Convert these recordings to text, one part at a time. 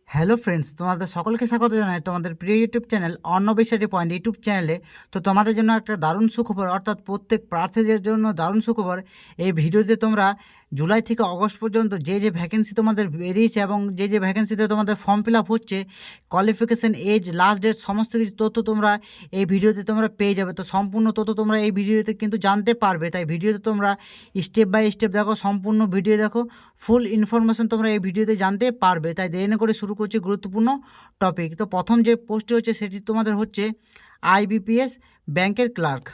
Hello friends, তোমাদের সকলকে স্বাগত জানাই তোমাদের প্রিয় ইউটিউব চ্যানেল অন্নবেশারি পয়েন্ট ইউটিউব চ্যানেলে। তো তোমাদের জন্য একটা দারুণ সুখবর, অর্থাৎ প্রত্যেক প্রার্থীদের জন্য দারুণ সুখবর। এই ভিডিওতে তোমরা জুলাই থেকে অগস্ট পর্যন্ত যে ভ্যাকেন্সি তোমাদের বেরিয়েছে এবং যে ভ্যাকেন্সিতে তোমাদের ফর্ম ফিল আপ হচ্ছে, কোয়ালিফিকেশান, এজ, লাস্ট ডেট, সমস্ত কিছু তথ্য তোমরা এই ভিডিওতে তোমরা পেয়ে যাবে। তো সম্পূর্ণ তথ্য তোমরা এই ভিডিওতে কিন্তু জানতে পারবে, তাই ভিডিওতে তোমরা স্টেপ বাই স্টেপ দেখো, সম্পূর্ণ ভিডিও দেখো, ফুল ইনফরমেশন তোমরা এই ভিডিওতে জানতে পারবে। তাই দেরি না করে শুরু করছি গুরুত্বপূর্ণ টপিক। তো প্রথম যে পোস্টটি হচ্ছে সেটি তোমাদের হচ্ছে আইবিপিএস ব্যাংকের ক্লার্ক।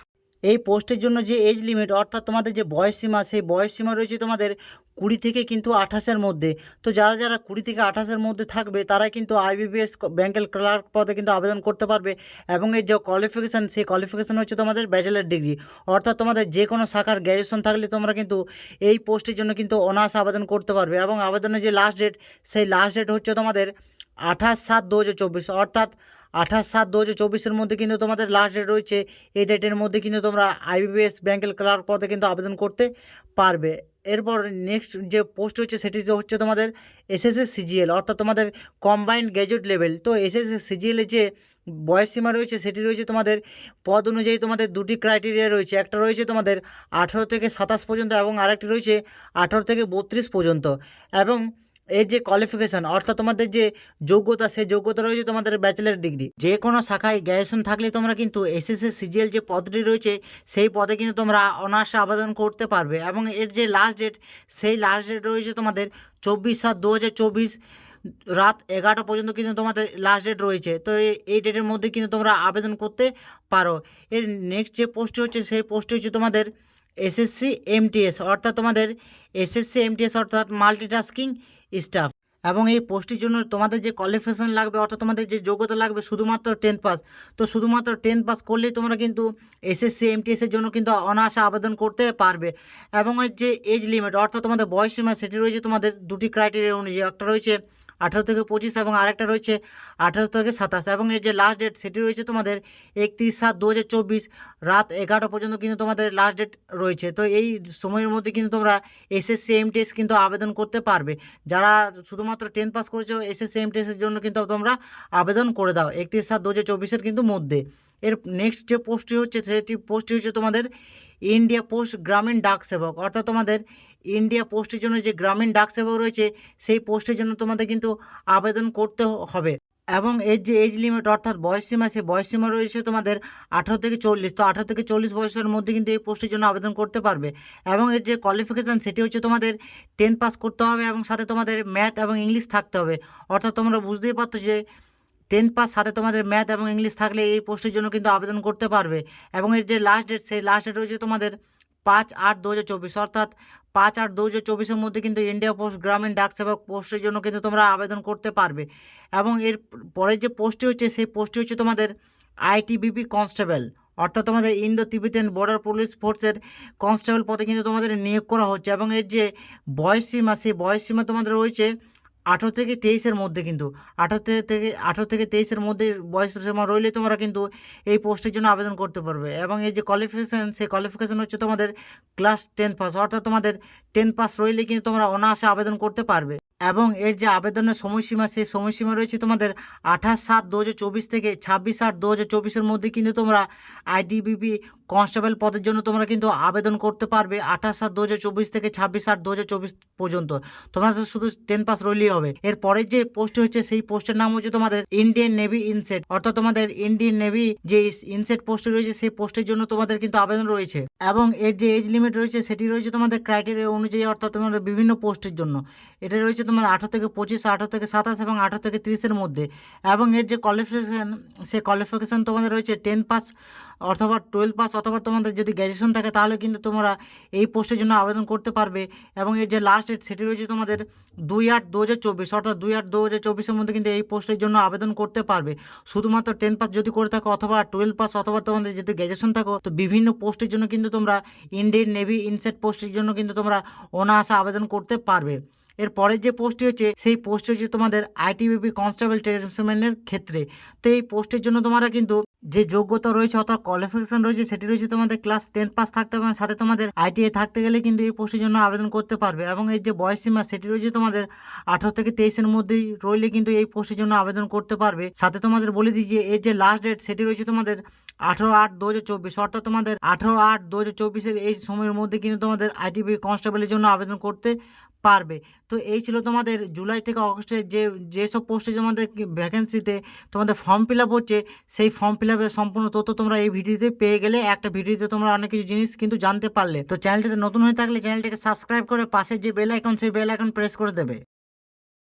এই পোস্টের জন্য যে এজ লিমিট, অর্থাৎ তোমাদের যে বয়সসীমা, সেই বয়সসীমা রয়েছে তোমাদের 20 থেকে কিন্তু 28-এর মধ্যে। তো যারা যারা 20 থেকে 28-এর মধ্যে থাকবে তারা কিন্তু আইবিপিএস ব্যাংকের ক্লার্ক পদে কিন্তু আবেদন করতে পারবে। এবং এর যে কোয়ালিফিকেশান, সেই কোয়ালিফিকেশান হচ্ছে তোমাদের ব্যাচেলার ডিগ্রি, অর্থাৎ তোমাদের যে কোনো শাখার গ্র্যাজুয়েশন থাকলে তোমরা কিন্তু এই পোস্টের জন্য কিন্তু অনার্স আবেদন করতে পারবে। এবং আবেদনের যে লাস্ট ডেট, সেই লাস্ট ডেট হচ্ছে তোমাদের 28/7/2024, অর্থাৎ 28/7/2024-এর মধ্যে কিন্তু তোমাদের লাস্ট ডেট রয়েছে। এই ডেটের মধ্যে কিন্তু তোমরা আইবিপিএস ব্যাংকের ক্লার্ক পদে কিন্তু আবেদন করতে পারবে। এরপর নেক্সট যে পোস্ট হচ্ছে সেটি হচ্ছে তোমাদের এসএসসি সিজিএল, অর্থাৎ তোমাদের কম্বাইন্ড গ্র্যাজুয়েট লেভেল। তো এসএসসি সিজিএলের যে বয়সসীমা রয়েছে সেটি রয়েছে তোমাদের পদ অনুযায়ী তোমাদের দুটি ক্রাইটেরিয়া রয়েছে। একটা রয়েছে তোমাদের 18 থেকে 27 পর্যন্ত এবং আরেকটি রয়েছে 18 থেকে 32 পর্যন্ত। এবং এর যে কোয়ালিফিকেশান, অর্থাৎ তোমাদের যে যোগ্যতা, সেই যোগ্যতা রয়েছে তোমাদের ব্যাচেলার ডিগ্রি। যে কোনো শাখায় গ্র্যাজুয়েশন থাকলে তোমরা কিন্তু এসএসসি সিজিএল যে পদটি রয়েছে সেই পদে কিন্তু তোমরা অনার্সে আবেদন করতে পারবে। এবং এর যে লাস্ট ডেট, সেই লাস্ট ডেট রয়েছে তোমাদের 24/7/2024 রাত 11টা পর্যন্ত কিন্তু তোমাদের লাস্ট ডেট রয়েছে। তো এই ডেটের মধ্যে কিন্তু তোমরা আবেদন করতে পারো। এর নেক্সট যে পোস্টটি হচ্ছে সেই পোস্টটি হচ্ছে তোমাদের এসএসসি এমটিএস, অর্থাৎ তোমাদের এসএসসি এমটিএস অর্থাৎ মাল্টিটাস্কিং স্টাফ। এবং এই পোস্টের জন্য তোমাদের যে কোয়ালিফিকেশান লাগবে, অর্থাৎ তোমাদের যে যোগ্যতা লাগবে শুধুমাত্র 10 পাস। তো শুধুমাত্র 10 পাস করলেই তোমরা কিন্তু এসএসসি এমটিএসের জন্য কিন্তু অনায়াসে আবেদন করতে পারবে। এবং এর যে এজ লিমিট, অর্থাৎ তোমাদের বয়সসীমা, সেটি রয়েছে তোমাদের দুটি ক্রাইটেরিয়া অনুযায়ী। একটা রয়েছে 18 থেকে 25 এবং আরেকটা রয়েছে 18 থেকে 27। এবং এর যে লাস্ট ডেট সেটি রয়েছে তোমাদের 31/7/2024 রাত 11টা পর্যন্ত কিন্তু তোমাদের লাস্ট ডেট রয়েছে। তো এই সময়ের মধ্যে কিন্তু তোমরা এসএসসি এমটিএস কিন্তু আবেদন করতে পারবে। যারা শুধুমাত্র 10 পাস করেছো এসএসসি এমটিএসের জন্য কিন্তু তোমরা আবেদন করে দাও 31/7/2024-এর কিন্তু মধ্যে। এর নেক্সট যে পোস্টটি হচ্ছে সেটি পোস্টটি হচ্ছে তোমাদের ইন্ডিয়া পোস্ট গ্রামীণ ডাক সেবক, অর্থাৎ তোমাদের ইন্ডিয়া পোস্টের জন্য যে গ্রামীণ ডাক সেবক রয়েছে সেই পোস্টের জন্য তোমাদের কিন্তু আবেদন করতে হবে। এবং এর যে এজ লিমিট, অর্থাৎ বয়সসীমা, সেই বয়সসীমা রয়েছে তোমাদের 18 থেকে 40। তো 18 থেকে 40 বয়সের মধ্যে কিন্তু এই পোস্টের জন্য আবেদন করতে পারবে। এবং এর যে কোয়ালিফিকেশান সেটি হচ্ছে তোমাদের 10 পাস করতে হবে এবং সাথে তোমাদের ম্যাথ এবং ইংলিশ থাকতে হবে। অর্থাৎ তোমরা বুঝতেই পারছো যে 10 পাস সাথে তোমাদের ম্যাথ এবং ইংলিশ থাকলে এই পোস্টের জন্য কিন্তু আবেদন করতে পারবে। এবং এর যে লাস্ট ডেট, সেই লাস্ট ডেট রয়েছে তোমাদের 5/8/2024, অর্থাৎ 5/8/2024-এর মধ্যে কিন্তু ইন্ডিয়া পোস্ট গ্রামীণ ডাক সেবক পোস্টের জন্য কিন্তু তোমরা আবেদন করতে পারবে। এবং এর পরের যে পোস্টটি হচ্ছে সেই পোস্টটি হচ্ছে তোমাদের আইটিবিপি কনস্টেবল, অর্থাৎ তোমাদের ইন্দো তিবেতিয়ান বর্ডার পুলিশ ফোর্সের কনস্টেবল পদে কিন্তু তোমাদের নিয়োগ করা হচ্ছে। এবং এর যে বয়সসীমা, সেই বয়সসীমা তোমাদের রয়েছে 18 থেকে 23-এর মধ্যে। কিন্তু 18 থেকে 23-এর মধ্যে বয়স সীমা রইলে তোমরা কিন্তু এই পোস্টের জন্য আবেদন করতে পারবে। এবং এই যে কোয়ালিফিকেশান, সেই কোয়ালিফিকেশান হচ্ছে তোমাদের ক্লাস 10 পাস, অর্থাৎ তোমাদের 10 পাস রইলে কিন্তু তোমরা অনায়াসে আবেদন করতে পারবে। এবং এর যে আবেদনের সময়সীমা, সেই সময়সীমা রয়েছে তোমাদের 28/7/2024 থেকে 26/8/2024-এর মধ্যে কিন্তু তোমরা আইটিবিপি কনস্টেবল পদের জন্য তোমরা কিন্তু আবেদন করতে পারবে 28/7/2024 থেকে 26/8/2024 পর্যন্ত। তোমরা তো শুধু 10 পাস রইলেই হবে। এর পরের যে পোস্ট হচ্ছে সেই পোস্টের নাম হচ্ছে তোমাদের ইন্ডিয়ান নেভি ইনসেট, অর্থাৎ তোমাদের ইন্ডিয়ান নেভি যে ইনসেট পোস্ট রয়েছে সেই পোস্টের জন্য তোমাদের কিন্তু আবেদন রয়েছে। এবং এর যে এজ লিমিট রয়েছে সেটি রয়েছে তোমাদের ক্রাইটেরিয়া অনুযায়ী, অর্থাৎ তোমাদের বিভিন্ন পোস্টের জন্য। এটা রয়েছে তোমার 18 থেকে 25, 18 থেকে 27 এবং 18 থেকে 30-এর মধ্যে। এবং এর যে কোয়ালিফিকেশান, সেই কোয়ালিফিকেশান তোমাদের রয়েছে 10 পাস অথবা 12 পাস, অথবা তোমাদের যদি গ্র্যাজুয়েশন থাকে তাহলে কিন্তু তোমরা এই পোস্টের জন্য আবেদন করতে পারবে। এবং এর যে লাস্ট ডেট সেটি রয়েছে তোমাদের 2/8/2024, অর্থাৎ 2/8/2024-এর মধ্যে কিন্তু এই পোস্টের জন্য আবেদন করতে পারবে। শুধুমাত্র 10 পাস যদি করে থাকো অথবা 12 পাস, অথবা তোমাদের যদি গ্র্যাজুয়েশন থাকো, তো বিভিন্ন পোস্টের জন্য কিন্তু তোমরা ইন্ডিয়ান নেভি ইনসেট পোস্টের জন্য কিন্তু তোমরা অনায়াসে আবেদন করতে পারবে। এর পরের যে পোস্টটি হচ্ছে সেই পোস্টটি হচ্ছে তোমাদের আইটিবিপি কনস্টেবল ট্রেডসম্যানের ক্ষেত্রে। তো এই পোস্টের জন্য তোমরা কিন্তু যে যোগ্যতা রয়েছে অর্থাৎ কোয়ালিফিকেশন রয়েছে সেটি রয়েছে তোমাদের ক্লাস 10 পাস থাকতে হবে, সাথে তোমাদের আইটিআই থাকতে গেলে কিন্তু এই পোস্টের জন্য আবেদন করতে পারবে। এবং এর যে বয়সসীমা সেটি রয়েছে তোমাদের 18 থেকে 23-এর মধ্যেই রইলে কিন্তু এই পোস্টের জন্য আবেদন করতে পারবে। সাথে তোমাদের বলে দিই যে এর যে লাস্ট ডেট সেটি রয়েছে তোমাদের 18/8/2024, অর্থাৎ তোমাদের 18/8/2024-এর এই সময়ের মধ্যে কিন্তু তোমাদের আইটিবি কনস্টেবলের জন্য আবেদন করতে পারবে। তো এই ছিল তোমাদের জুলাই থেকে অগস্টের যেসব পোস্টে তোমাদের ভ্যাকেন্সিতে তোমাদের ফর্ম ফিল আপ হচ্ছে, সেই ফর্ম ফিল আপের সম্পূর্ণ তথ্য তোমরা এই ভিডিওতে পেয়ে গেলে। একটা ভিডিওতে তোমরা অনেক কিছু জিনিস কিন্তু জানতে পারলে। তো চ্যানেলটিতে নতুন হয়ে থাকলে চ্যানেলটিকে সাবস্ক্রাইব করে পাশে যে বেল আইকন সেই বেল আইকন প্রেস করে দেবে।